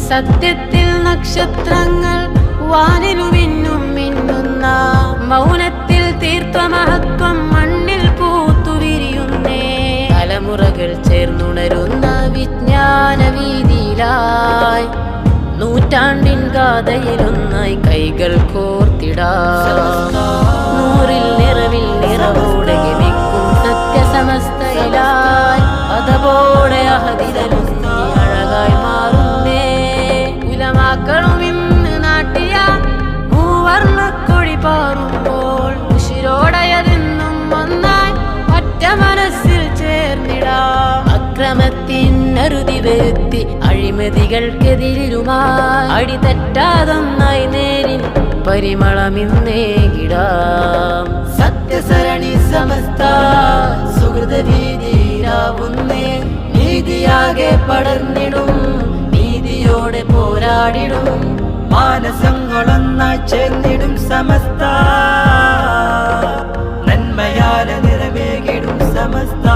സത്യത്തിൽ നക്ഷത്രങ്ങൾ വാനിലു മിന്നും മിന്നുന്ന മൗനത്തിൽ തീർത്ത മഹത്വം മണ്ണിൽ പൂത്തുവിരിയുന്നേ. തലമുറകൾ ചേർന്നുണരുന്ന വിജ്ഞാന വീതിയിലായി നൂറ്റാണ്ടിൻ ഗാഥയിലൊന്നായി കൈകൾ കോർത്തിടാം. നൂറിൽ നിറവിൽ നിറവോടെ ഗമിക്കും സത്യസമസ്തയിലായി അതപോടെ അഹതിരലുന്നി അഴകായി മാറുന്നേ. ഉലമാക്കളും ഇന്ന് നാട്ടിയ മൂവർണ്ണക്കൊടി പാറുമ്പോൾ ഉശിരോടയതെന്നും ഒന്നായി ഒറ്റ മനസ്സിൽ ചേർന്നിടാം. അക്രമത്തിൻ അറുതി വരുത്തി അഴിമതികൾക്കെതിരുമായി അടിതെറ്റാതൊന്നായി നേരിൻ പരിമളമിന്നേകിടാം. സത്യസരണി സമസ്ത സുഹൃത ഭീതിയിലാവുന്നേ. നീതിയാകെ പടർന്നിടും നീതിയോടെ പോരാടിടും മാനസങ്ങളൊന്നായി ചേർന്നിടും സമസ്ത. നന്മയാലെ നിറവേകിടും സമസ്ത.